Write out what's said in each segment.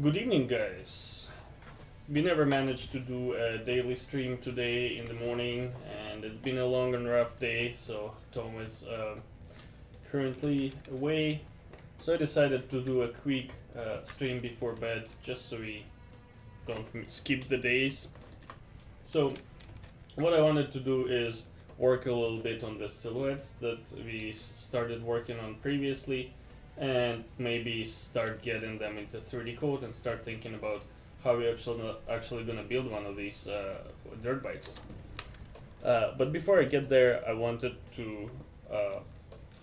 Good evening, guys. We never managed to do a daily stream today in the morning, and it's been a long and rough day, so Tom is currently away. So I decided to do a quick stream before bed, just so we don't skip the days. So what I wanted to do is work a little bit on the silhouettes that we started working on previously, and maybe start getting them into 3D-Coat and start thinking about how we're actually gonna build one of these dirt bikes. But before I get there, I wanted to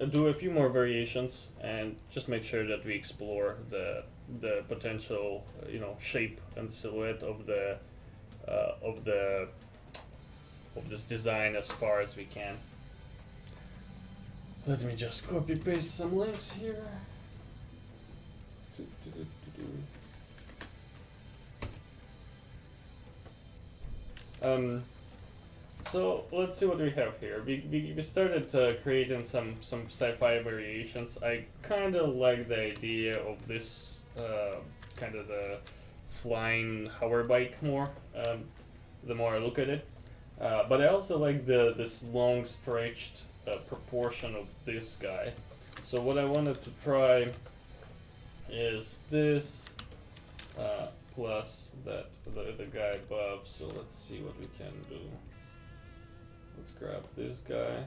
do a few more variations and just make sure that we explore the potential, shape and silhouette of this design as far as we can. Let me just copy paste some links here. So let's see what we have here. We started creating some sci-fi variations. I kind of like the idea of this kind of the flying hover bike more. The more I look at it, but I also like this long stretched proportion of this guy. So what I wanted to try is this plus the guy above. So let's see what we can do. Let's grab this guy.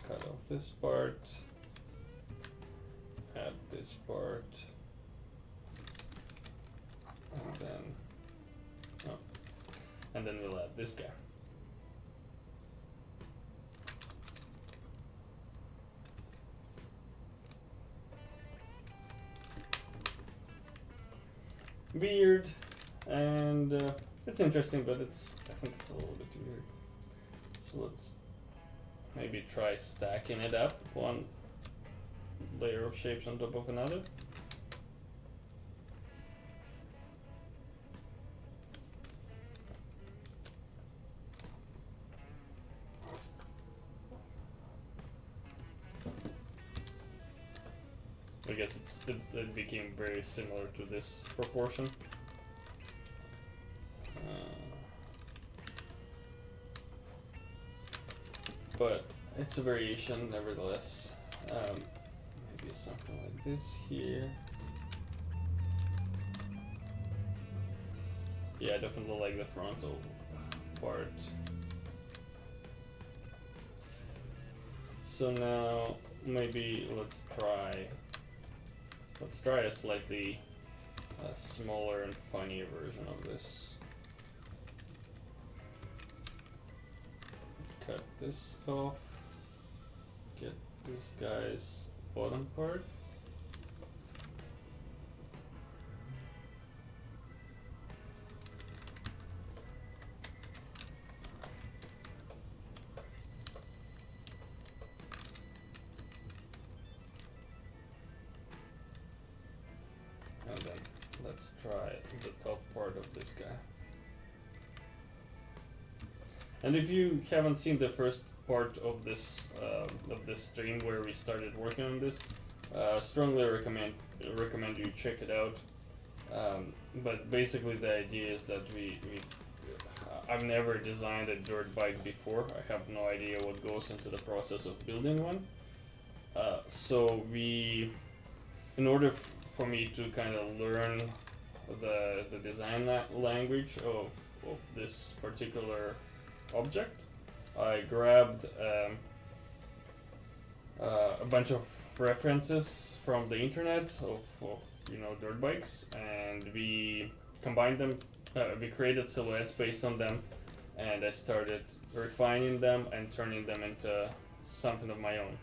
Cut off this part. Add this part. And then we'll add this guy. Weird, and it's interesting, but I think it's a little bit weird. So let's maybe try stacking it up, one layer of shapes on top of another. I guess it became very similar to this proportion. But it's a variation nevertheless. Maybe something like this here. Yeah, I definitely like the frontal part. So now maybe let's try a slightly smaller and funnier version of this. Cut this off, get this guy's bottom part. And then let's try the top part of this guy. And if you haven't seen the first part of this stream where we started working on this, strongly recommend you check it out. But basically the idea is that I've never designed a dirt bike before. I have no idea what goes into the process of building one. So in order for me to kind of learn the design language of this particular object, I grabbed a bunch of references from the internet of dirt bikes, and we combined them. We created silhouettes based on them, and I started refining them and turning them into something of my own.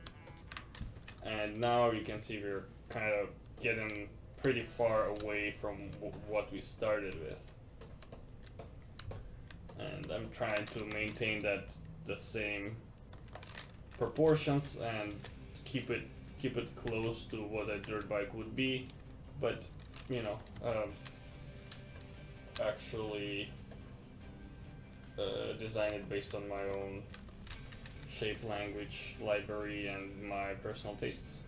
And now you can see we're kind of getting pretty far away from what we started with. And I'm trying to maintain the same proportions and keep it close to what a dirt bike would be, but actually design it based on my own shape language library and my personal tastes.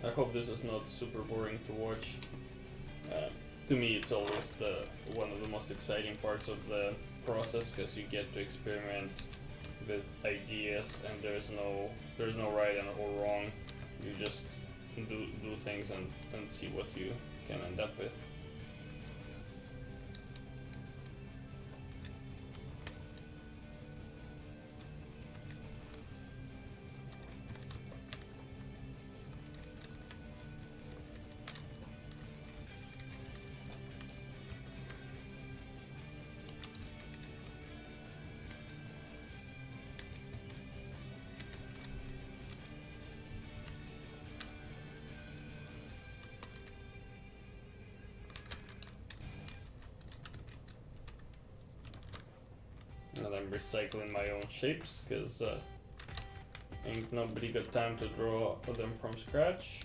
I hope this is not super boring to watch. To me, it's always one of the most exciting parts of the process, because you get to experiment with ideas, and there's no right or wrong. You just do things and see what you can end up with. And I'm recycling my own shapes, because ain't nobody got time to draw them from scratch.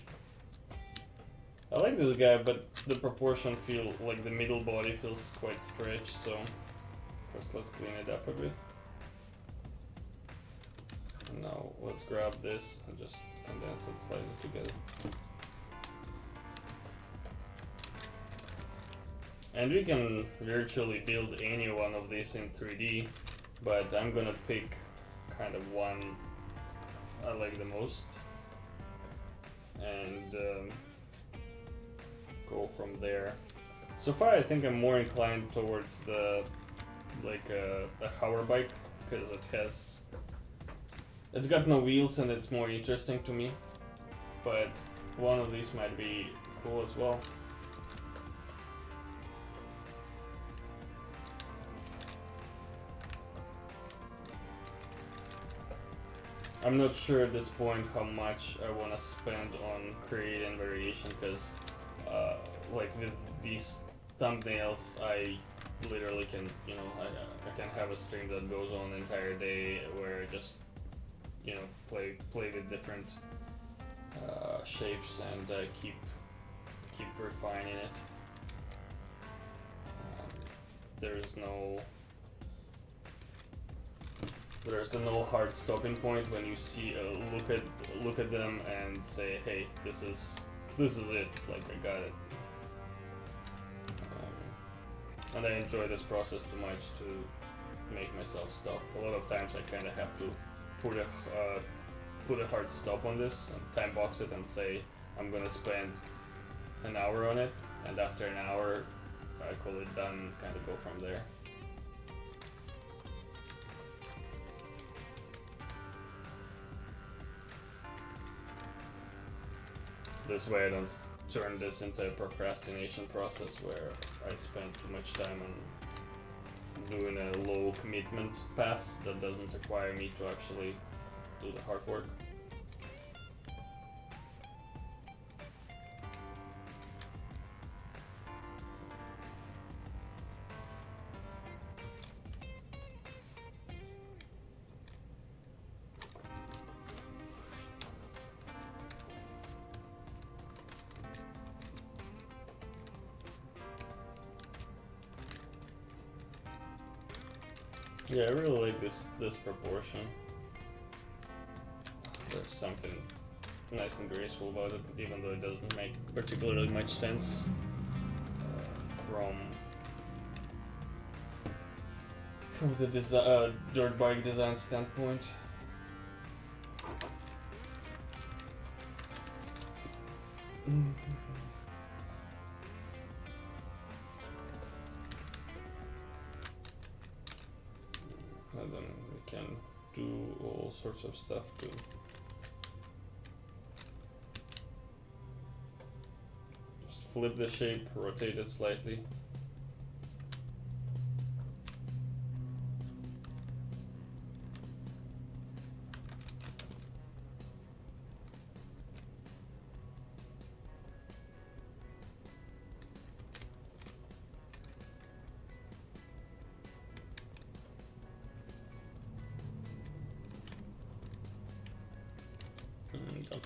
I like this guy, but the proportion feel like the middle body feels quite stretched, so first let's clean it up a bit. And now let's grab this and just condense it slightly together. And we can virtually build any one of these in 3D, but I'm gonna pick kind of one I like the most and go from there. So far I think I'm more inclined towards the a hover bike, because it's got no wheels and it's more interesting to me, but one of these might be cool as well. I'm not sure at this point how much I want to spend on creating variation, because like with these thumbnails I literally can, I can have a stream that goes on the entire day where I just, play with different shapes and keep refining it. There's no hard stopping point when you see look at them and say, hey, this is it, like I got it. And I enjoy this process too much to make myself stop. A lot of times I kind of have to put a hard stop on this and time box it and say I'm gonna spend an hour on it, and after an hour I call it done, kind of go from there. This way I don't turn this into a procrastination process where I spend too much time on doing a low commitment pass that doesn't require me to actually do the hard work. Yeah, I really like this proportion. There's something nice and graceful about it, even though it doesn't make particularly much sense from the dirt bike design standpoint. And then we can do all sorts of stuff too. Just flip the shape, rotate it slightly.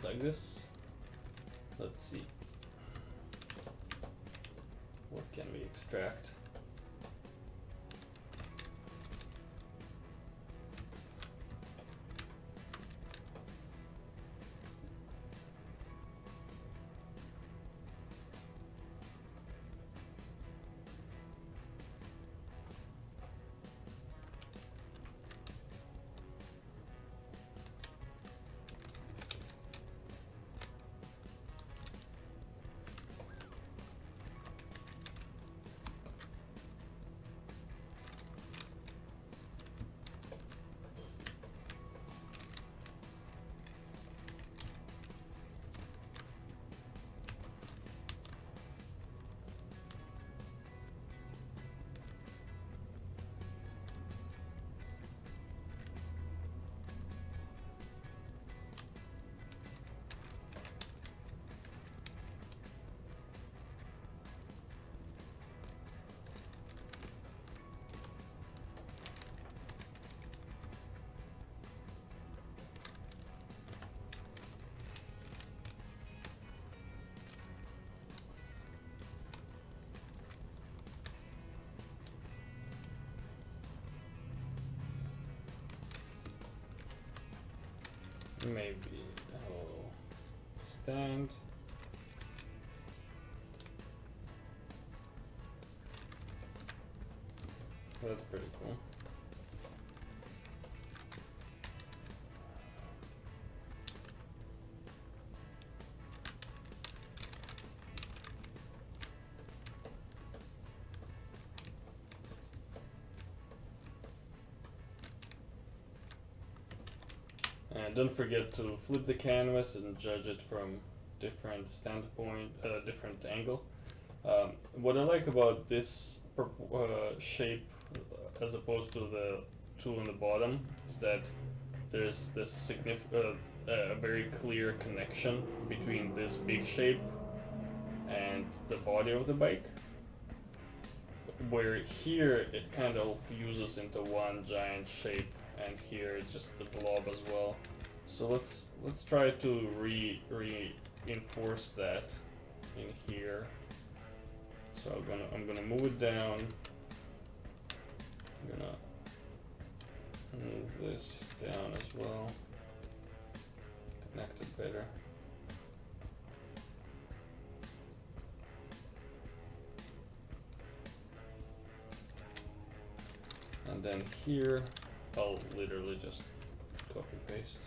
like this. Let's see. What can we extract? Maybe a little stand. That's pretty cool. And don't forget to flip the canvas and judge it from different standpoint, different angle. What I like about this shape as opposed to the tool on the bottom is that there's this a very clear connection between this big shape and the body of the bike, where here it kind of fuses into one giant shape, and here it's just the blob as well. So let's try to reinforce that in here. So I'm gonna move it down. I'm gonna move this down as well. Connect it better. And then here, I'll literally just copy paste.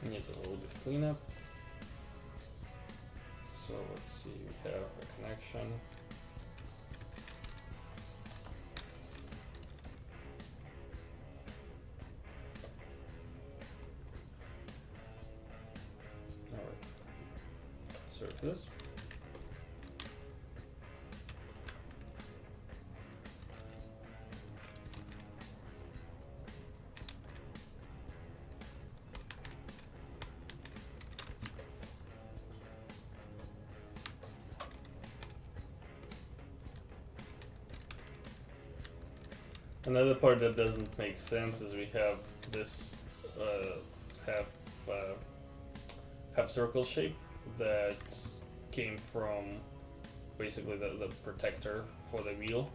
Needs a little bit of cleanup. So let's see, we have a connection. Alright, sorry for this. Another part that doesn't make sense is we have this half circle shape that came from basically the protector for the wheel,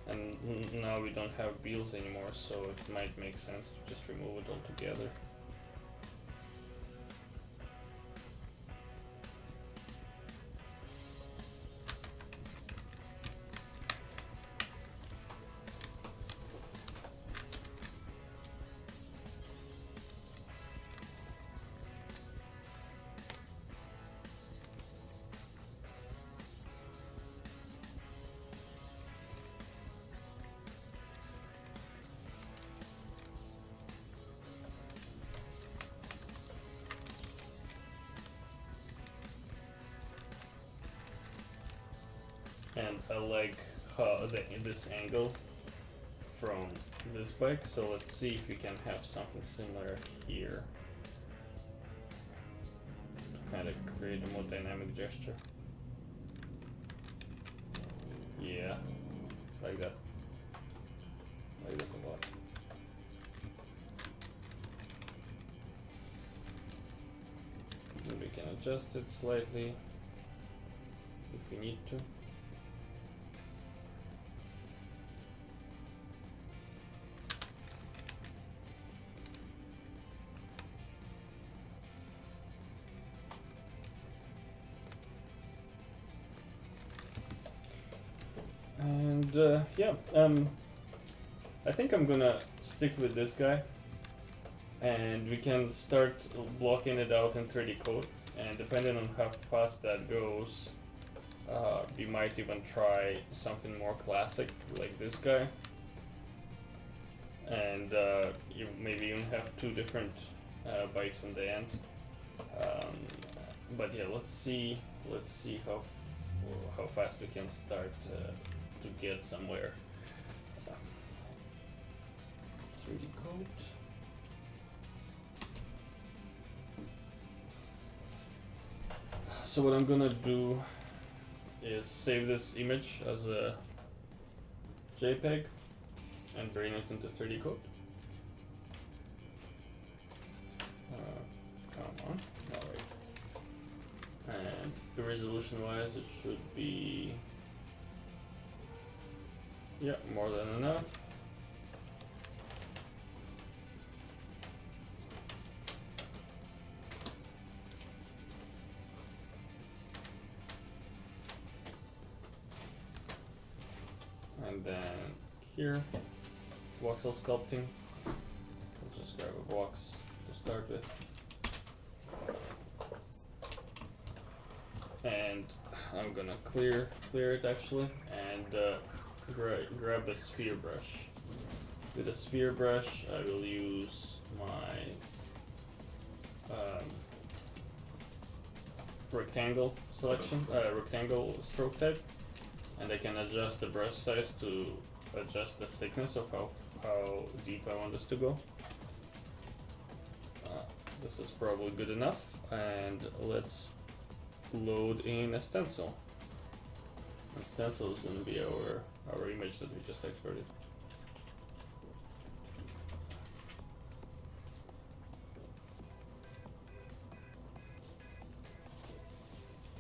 and now we don't have wheels anymore, so it might make sense to just remove it altogether. and I like this angle from this bike, so let's see if we can have something similar here to kind of create a more dynamic gesture. Yeah, like that. Like that a lot. And we can adjust it slightly if we need to. And yeah, I think I'm gonna stick with this guy, and we can start blocking it out in 3D-Coat, and depending on how fast that goes, we might even try something more classic like this guy, and you maybe even have two different bikes in the end. But yeah, let's see how fast we can start to get somewhere. 3D-Coat. So what I'm gonna do is save this image as a JPEG and bring it into 3D-Coat. Come on, alright. And the resolution wise, it should be, yeah, more than enough. And then here, voxel sculpting. We'll just grab a box to start with. And I'm gonna clear it actually, and grab a sphere brush. With a sphere brush, I will use my rectangle selection, rectangle stroke type, and I can adjust the brush size to adjust the thickness of how deep I want this to go. This is probably good enough, and let's load in a stencil. And stencil is going to be our image that we just exported.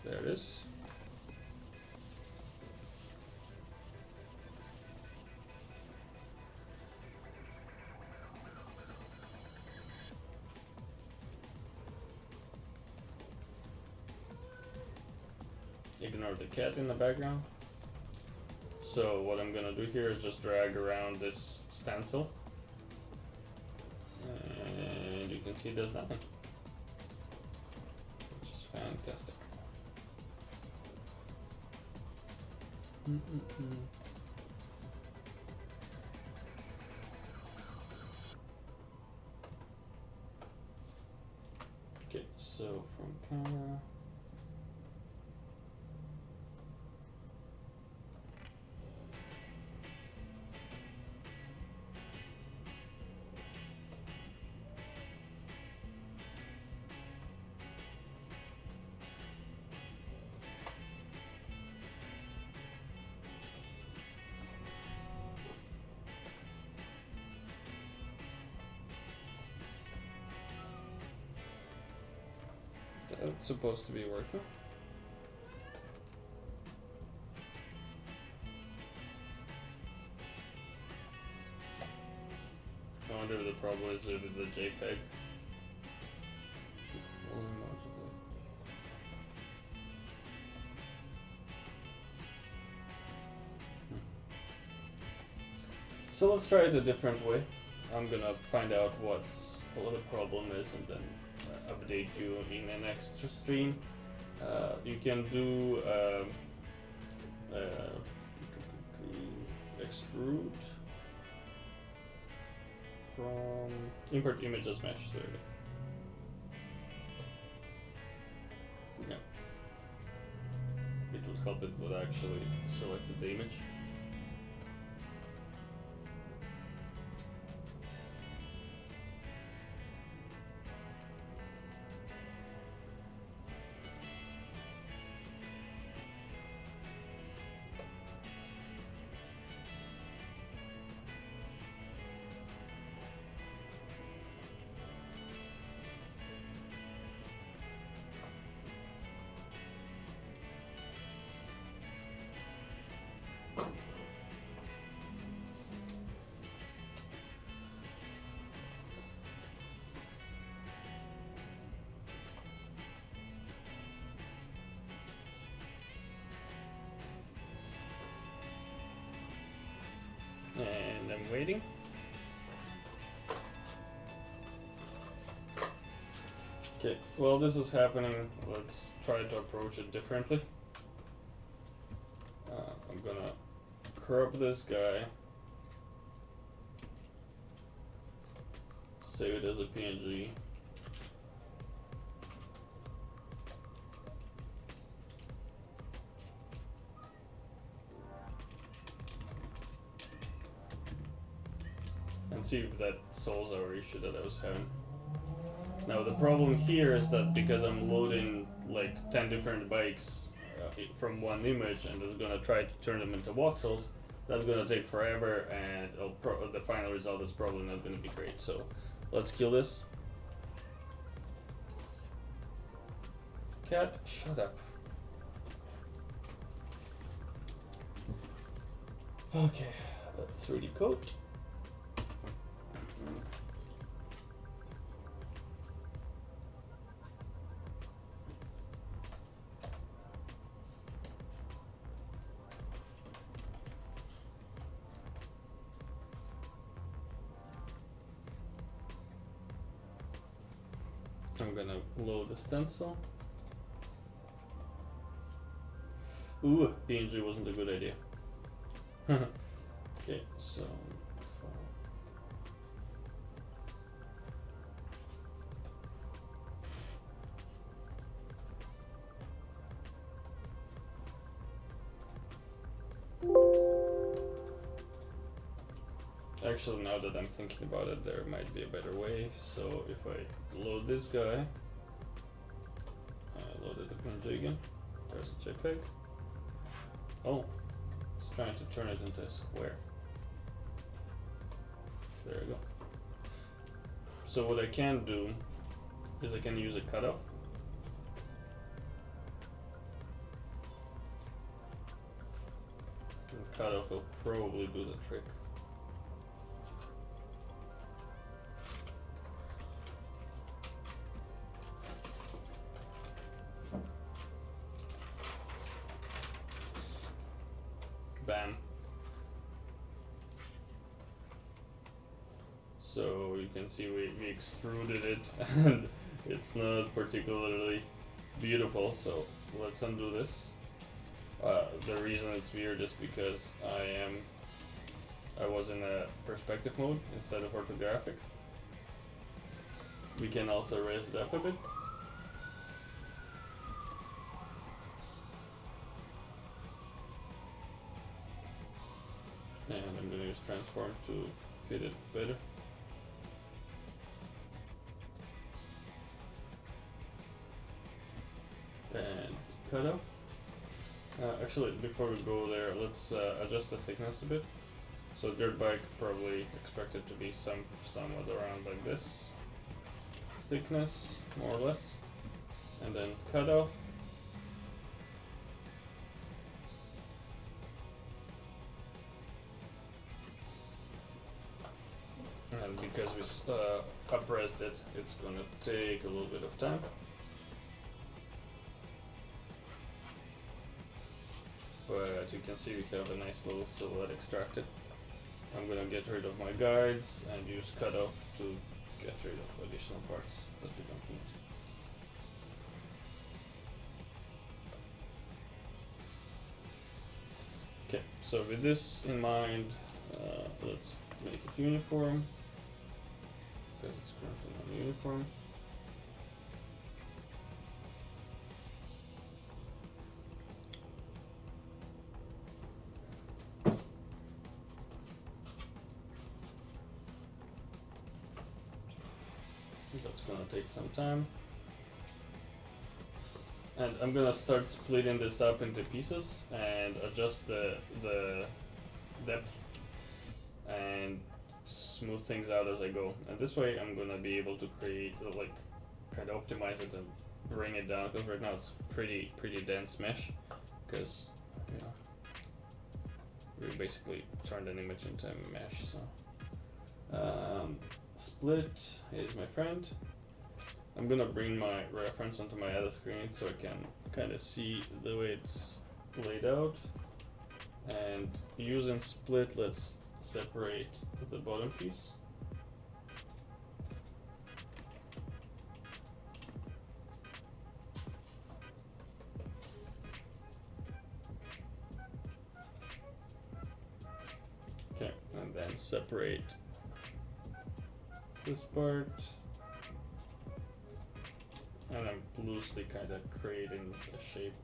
There it is. Ignore the cat in the background. So what I'm gonna do here is just drag around this stencil, and you can see there's nothing, which is fantastic. Okay, so from camera. That's supposed to be working. I wonder if the problem is with the JPEG. So let's try it a different way. I'm gonna find out what the problem is and then update you in an extra stream. You can do extrude from import image as mesh. There we go. Yeah. It would help it with actually selected the image. And I'm waiting. Okay, while this is happening, let's try to approach it differently. I'm gonna crop this guy, save it as a PNG. And see if that solves our issue that I was having. Now the problem here is that because I'm loading like 10 different bikes from one image and it's gonna try to turn them into voxels, that's gonna take forever and the final result is probably not gonna be great. So let's kill this. Cat, shut up. Okay, 3D-Coat. I'm gonna load the stencil. Ooh, PNG wasn't a good idea. Okay, so actually, now that I'm thinking about it, there might be a better way. So if I load this guy, I loaded the PNG again. There's a JPEG. Oh, it's trying to turn it into a square. There we go. So what I can do is I can use a cutoff. And cutoff will probably do the trick. Bam. So you can see we extruded it and it's not particularly beautiful, so let's undo this. The reason it's weird is because I was in a perspective mode instead of orthographic. We can also raise it up a bit. And I'm gonna use transform to fit it better. And cut off. Actually, before we go there, let's adjust the thickness a bit. So dirt bike probably expected to be somewhat around like this thickness, more or less, and then cut off. And because we uprest it, it's gonna take a little bit of time. But you can see we have a nice little silhouette extracted. I'm gonna get rid of my guides and use cutoff to get rid of additional parts that we don't need. Okay, so with this in mind, let's make it uniform, because it's currently not uniform. that's gonna take some time. And I'm gonna start splitting this up into pieces and adjust the depth and smooth things out as I go. And this way I'm gonna be able to create, like, kind of optimize it and bring it down, because right now it's pretty dense mesh, because, you know, we basically turned an image into a mesh. So split is my friend. I'm gonna bring my reference onto my other screen so I can kind of see the way it's laid out. And using split, let's separate the bottom piece. Okay, and then separate this part. And I'm loosely kind of creating a shape.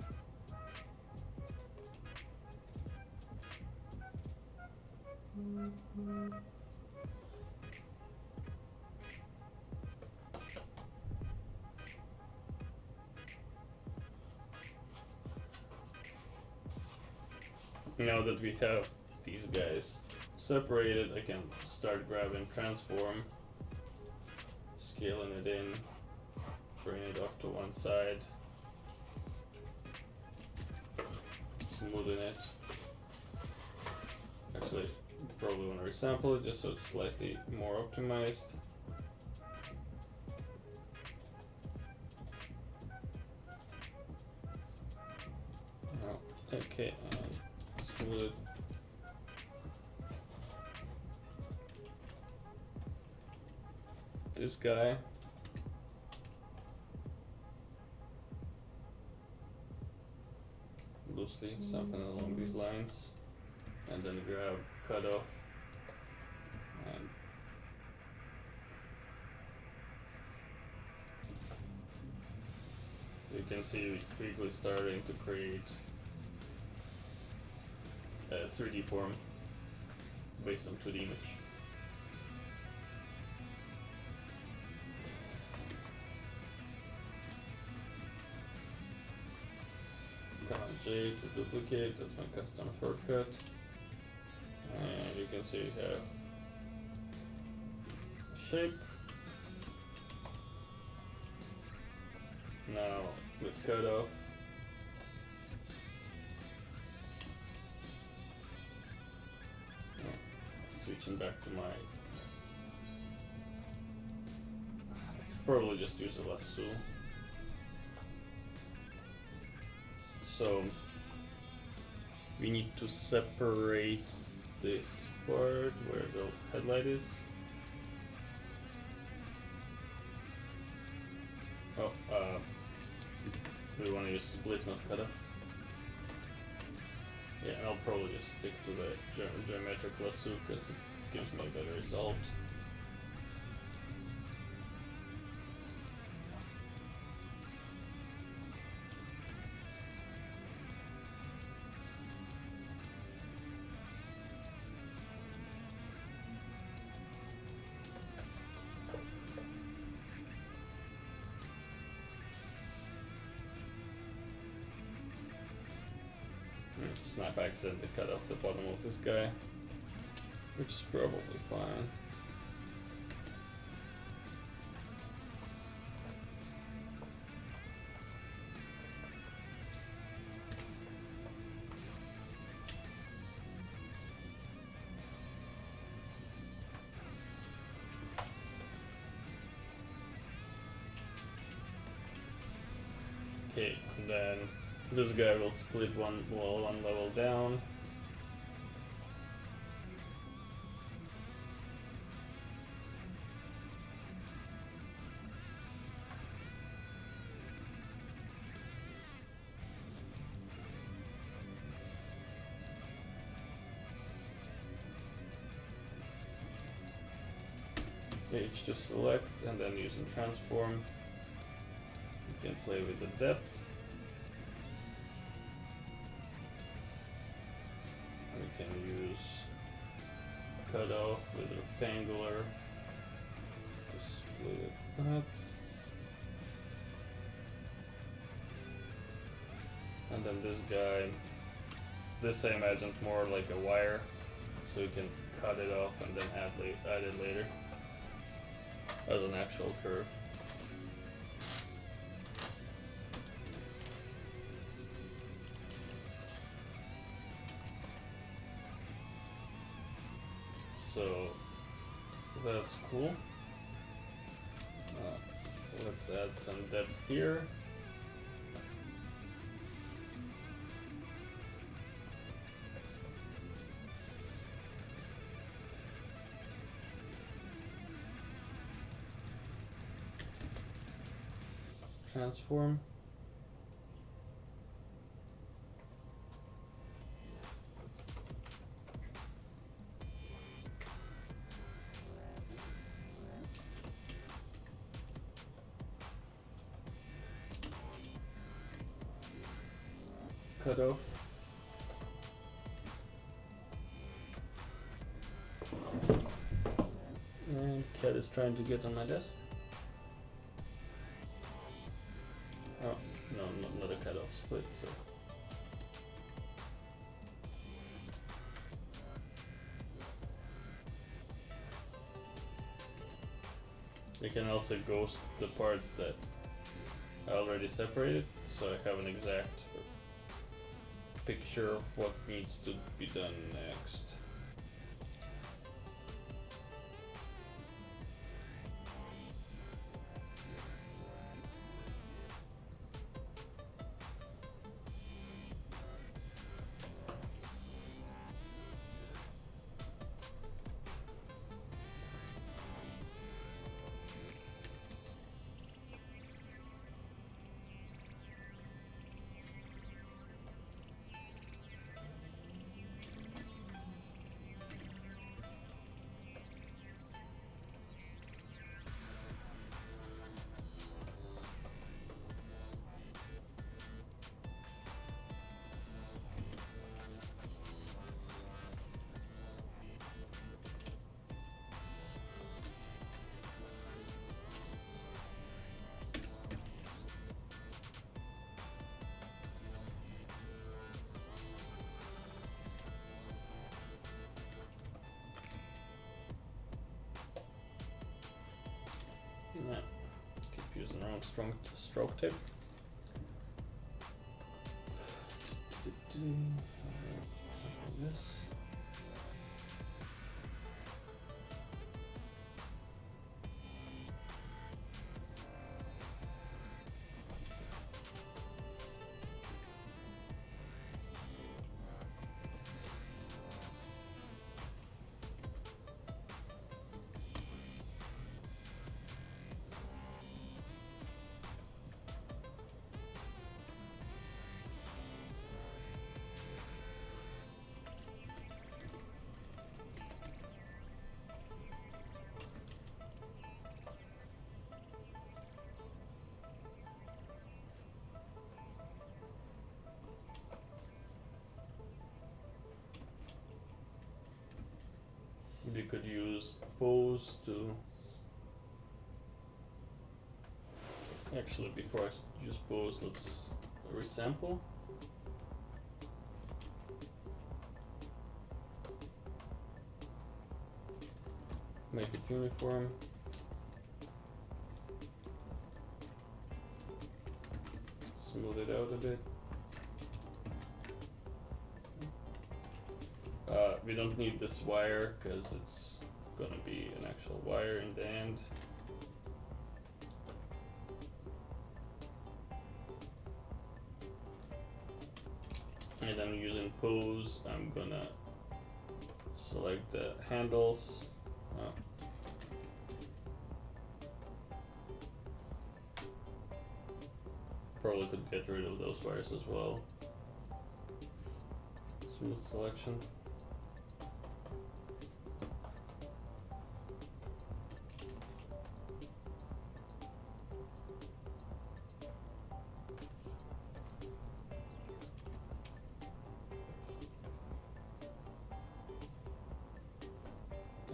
Now that we have these guys separated, I can start grabbing transform, scaling it in, bring it off to one side, smoothing it. Actually, probably want to resample it just so it's slightly more optimized. Oh, okay, and smooth it. This guy. Loosely, something along these lines, and then grab, cut off, and you can see quickly starting to create a 3D form based on 2D image. Command J to duplicate, that's my custom shortcut. And you can see we have shape. Now with cutoff, switching back to my, I could probably just use a lasso. So we need to separate this part where the headlight is. Oh, we want to use split, not cutoff. Yeah, I'll probably just stick to the geometric lasso because it gives me a better result. Snap accidentally cut off the bottom of this guy, which is probably fine. Okay, and then this guy will split one level down. Page to select, and then using transform, you can play with the depth. We can use cutoff with rectangular to split it up. And then this guy, this I imagined more like a wire, so you can cut it off and then add it later as an actual curve. So that's cool. Let's add some depth here. Transform. Cut off. And cat is trying to get on my desk. Oh, no, not a cut off split, so. You can also ghost the parts that I already separated, so I have an exact picture of what needs to be done next. Yeah, keep using wrong stroke tip. Something like this. We could use pose to actually before I use pose, let's resample. Make it uniform. Smooth it out a bit. We don't need this wire because it's gonna be an actual wire in the end. And I'm using pose. I'm gonna select the handles. Probably could get rid of those wires as well. Smooth selection.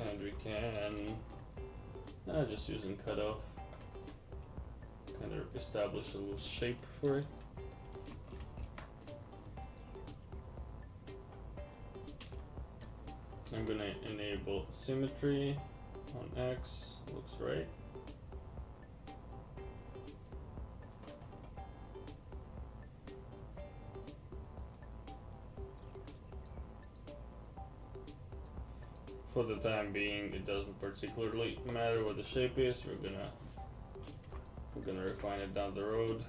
And we can just using cutoff, kind of establish a little shape for it. I'm gonna enable symmetry on X, looks right. For the time being, it doesn't particularly matter what the shape is. We're gonna refine it down the road.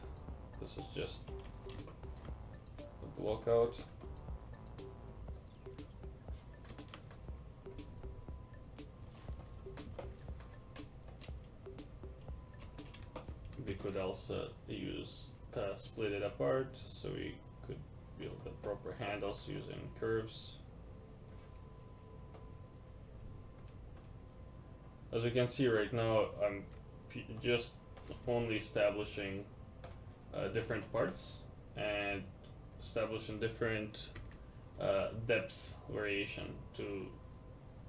This is just a block out. We could also use split it apart, so we could build the proper handles using curves. As you can see right now, I'm just only establishing different parts and establishing different depth variation to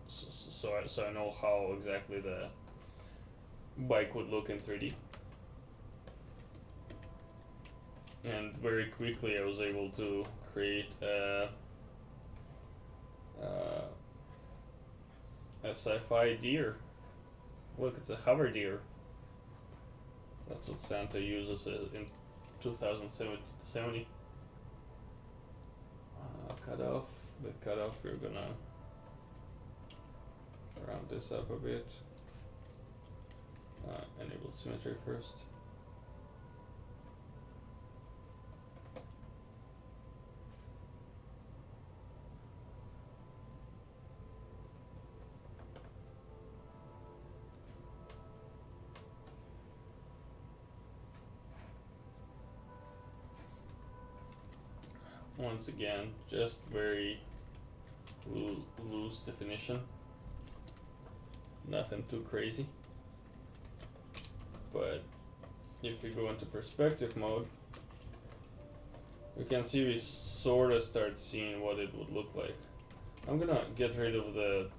so I know how exactly the bike would look in 3D. And very quickly I was able to create a sci-fi deer. Look, it's a hover deer. That's what Santa uses in 2070. Cutoff. With cutoff, we're gonna round this up a bit. Enable symmetry first. Once again, just very loose definition, nothing too crazy. But if we go into perspective mode, we can see we sort of start seeing what it would look like. I'm gonna get rid of the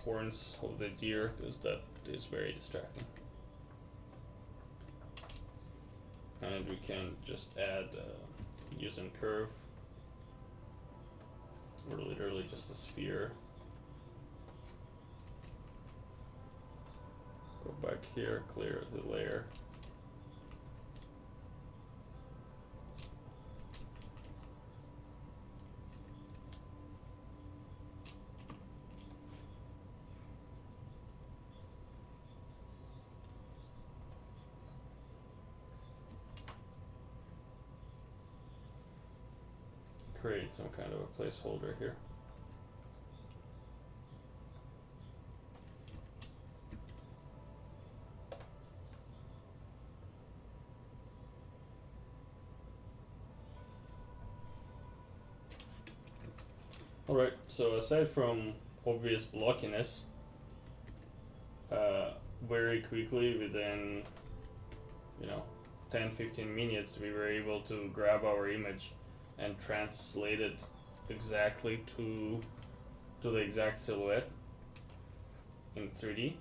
horns of the deer because that is very distracting. And we can just add using curve, or literally just a sphere. Go back here, clear the layer. Create some kind of a placeholder here. Alright, so aside from obvious blockiness, very quickly within 10-15 minutes we were able to grab our image and translate it exactly to the exact silhouette in 3D.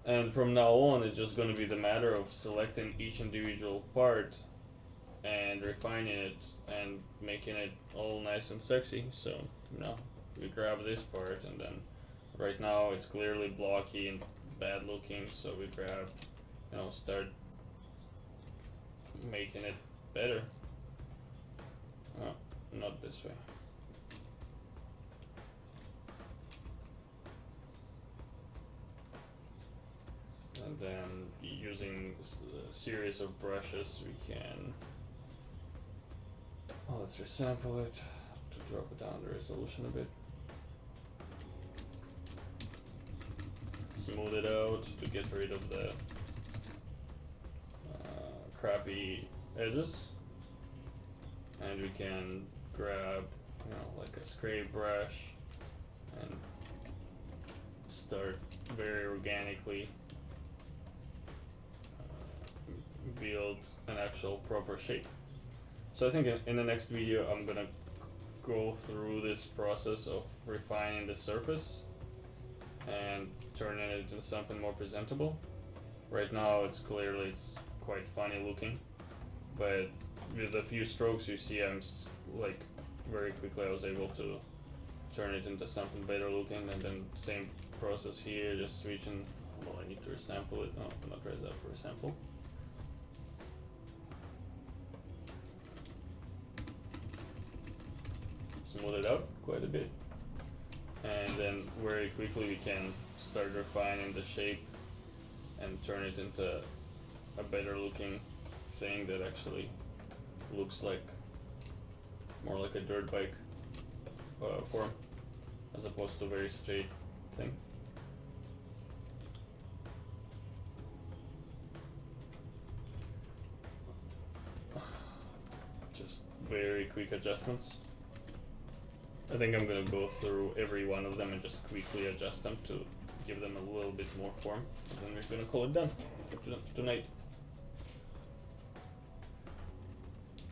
And from now on it's just going to be the matter of selecting each individual part and refining it and making it all nice and sexy. So we grab this part, and then right now it's clearly blocky and bad looking, so we grab start making it better. Not this way. And then using a series of brushes we can, let's resample it to drop it down the resolution a bit. Smooth it out to get rid of the crappy edges. And we can grab, like a scrape brush and start very organically build an actual proper shape. So I think in the next video I'm gonna go through this process of refining the surface and turning it into something more presentable. Right now it's quite funny looking, but with a few strokes you see I'm like very quickly I was able to turn it into something better looking, and then same process here, just switching. Well, I need to resample it. No, not res up, resample. Smooth it out quite a bit, and then very quickly we can start refining the shape and turn it into a better looking thing that actually looks like more like a dirt bike form as opposed to a very straight thing. Just very quick adjustments. I think I'm gonna go through every one of them and just quickly adjust them to give them a little bit more form, and then we're gonna call it done for tonight.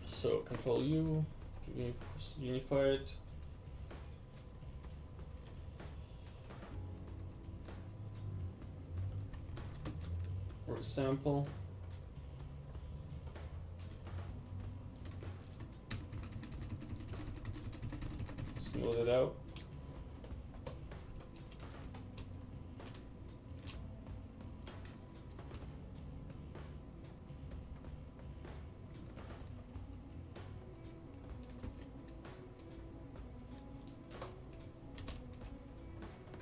So Control U to unify it. Or sample. Smooth it out.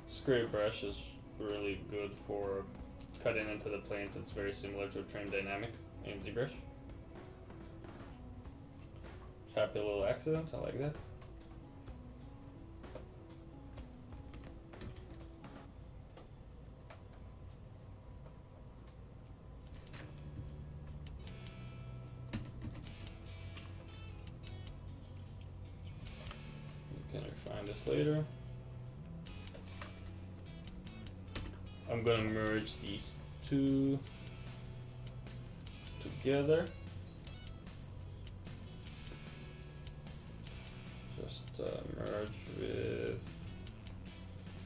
Spray brush is really good for cutting into the planes. It's very similar to a trim dynamic in ZBrush. Happy little accident, I like that. We can refine this later. I'm gonna merge these two together. Just merge with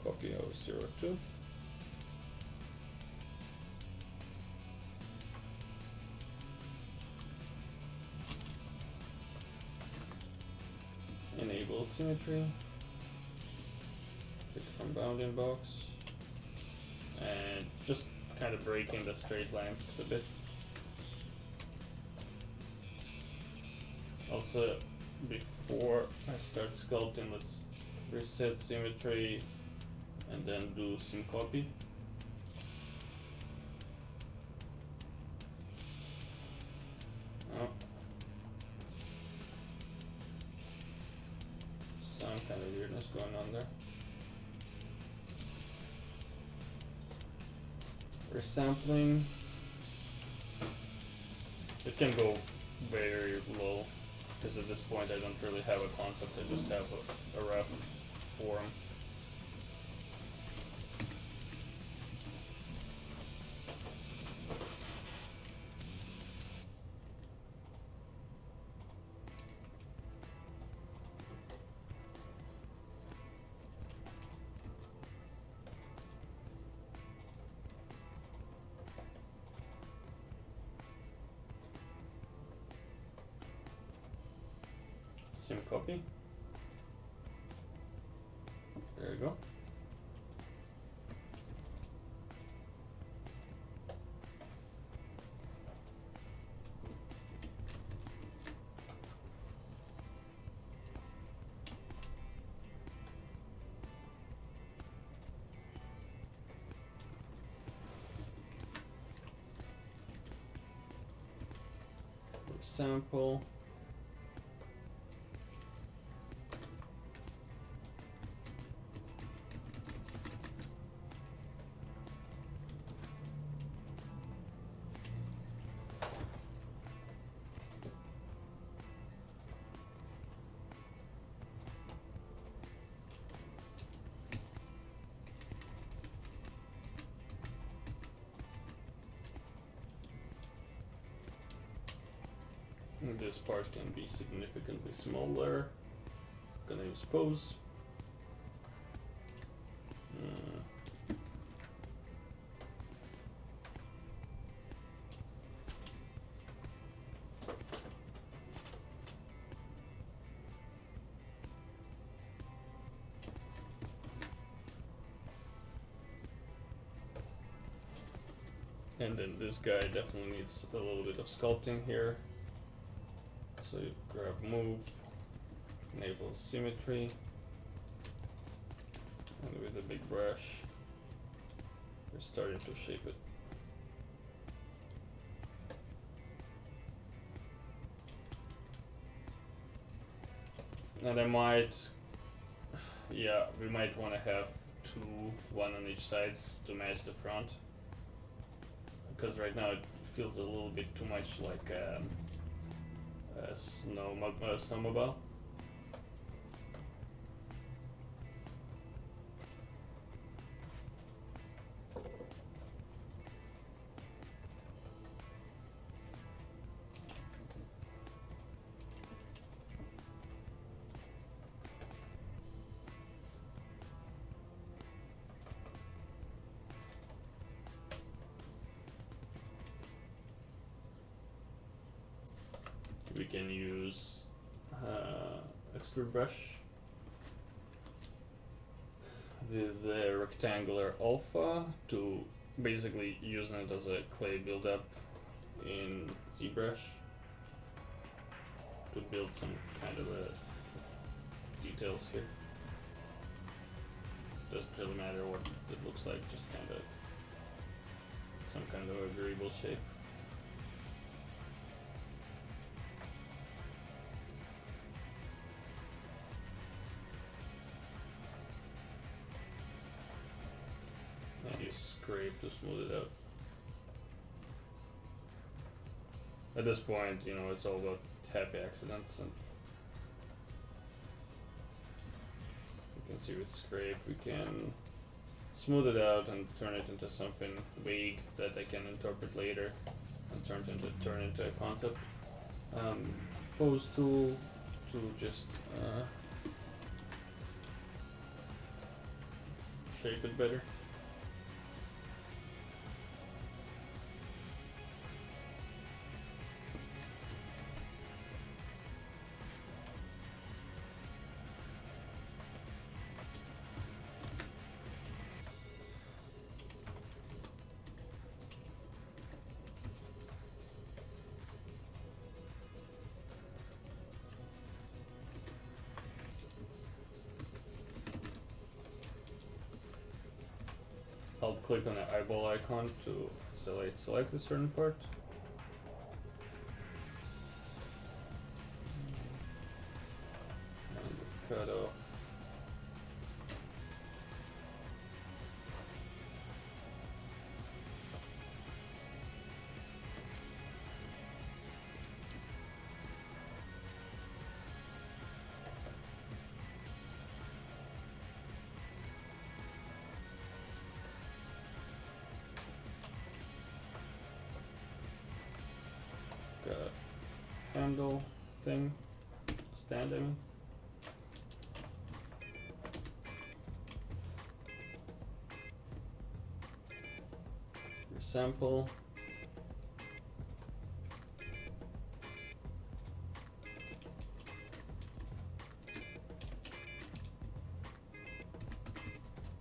copy of 02. Enable symmetry. Pick from bounding box. And just kind of breaking the straight lines a bit. Also, before I start sculpting, let's reset symmetry and then do sim copy. Oh. Some kind of weirdness going on there. Resampling. It can go very low because at this point I don't really have a concept, I just have a rough form. Sim copy. There you go. Sample. This part can be significantly smaller. Gonna use pose. And then this guy definitely needs a little bit of sculpting here. So you grab move, enable symmetry, and with a big brush, we're starting to shape it. And I might, yeah, we might want to have two, one on each sides to match the front. Because right now it feels a little bit too much like a snowmobile. We can use extrude brush with the rectangular alpha to basically using it as a clay buildup in ZBrush to build some kind of details here. Doesn't really matter what it looks like, just kind of some kind of agreeable shape. Scrape to smooth it out. At this point, you know, it's all about happy accidents, and you can see with scrape we can smooth it out and turn it into something vague that I can interpret later and turn into a concept. Pose tool to just shape it better. I'll click on the eyeball icon to select a certain part. And cut off. Handle thing, stand, I mean. Your sample.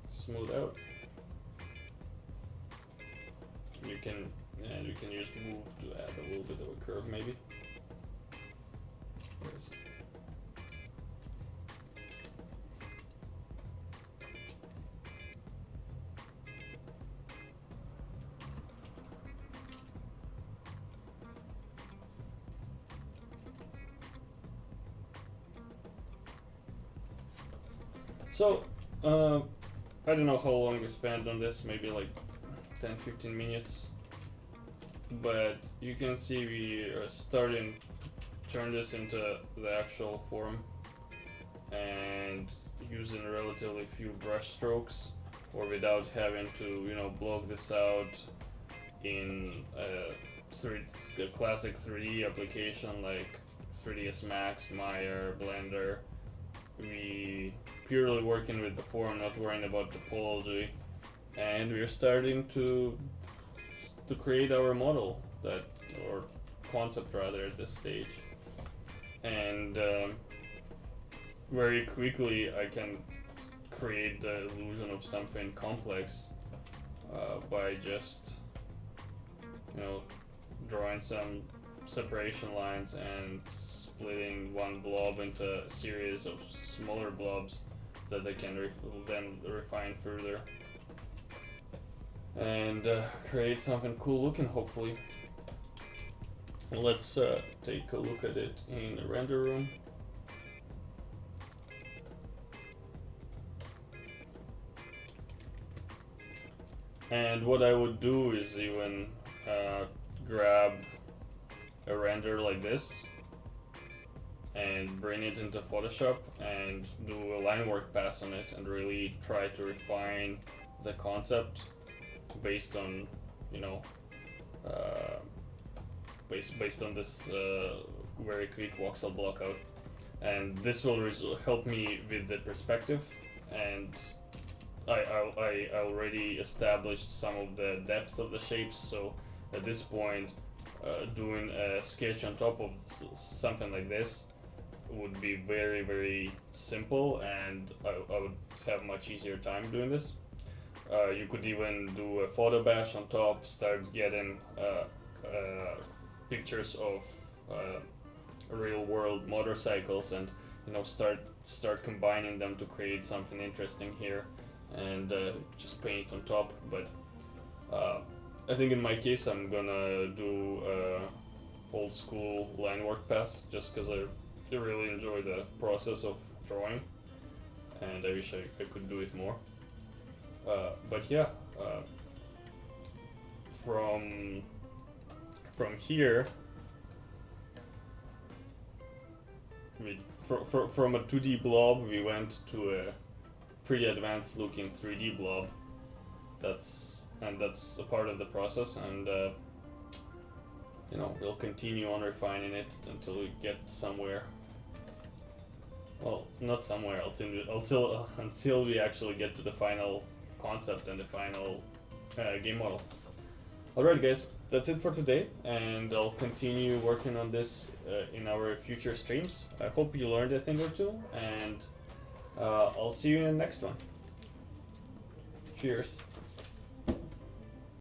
Smooth out. You can use move to add a little bit of a curve maybe. Where is it? So, I don't know how long we spent on this, maybe like 10-15 minutes. But you can see we are starting to turn this into the actual form and using relatively few brush strokes, or without having to, you know, block this out in a classic 3D application like 3ds Max, Maya, Blender. We purely working with the form, not worrying about topology, and we're starting to create our model, that, or concept rather, at this stage. And very quickly I can create the illusion of something complex by just you know, drawing some separation lines and splitting one blob into a series of smaller blobs that they can then refine further and create something cool looking, hopefully. Let's take a look at it in the render room. And what I would do is even grab a render like this and bring it into Photoshop and do a line work pass on it and really try to refine the concept based on, you know, based on this very quick voxel blockout. And this will help me with the perspective, and I already established some of the depth of the shapes, so at this point doing a sketch on top of something like this would be very, very simple, and I would have much easier time doing this. You could even do a photo bash on top, start getting pictures of real world motorcycles, and you know, start combining them to create something interesting here, and just paint on top. But I think in my case I'm gonna do old school line work pass, just because I really enjoy the process of drawing, and I wish I could do it more. But yeah, from here, from a 2D blob we went to a pretty advanced looking 3D blob. That's a part of the process, and you know, we'll continue on refining it until we get somewhere. Well, not somewhere, until we actually get to the final concept and the final game model. Alright guys, that's it for today, and I'll continue working on this in our future streams. I hope you learned a thing or two, and I'll see you in the next one. Cheers.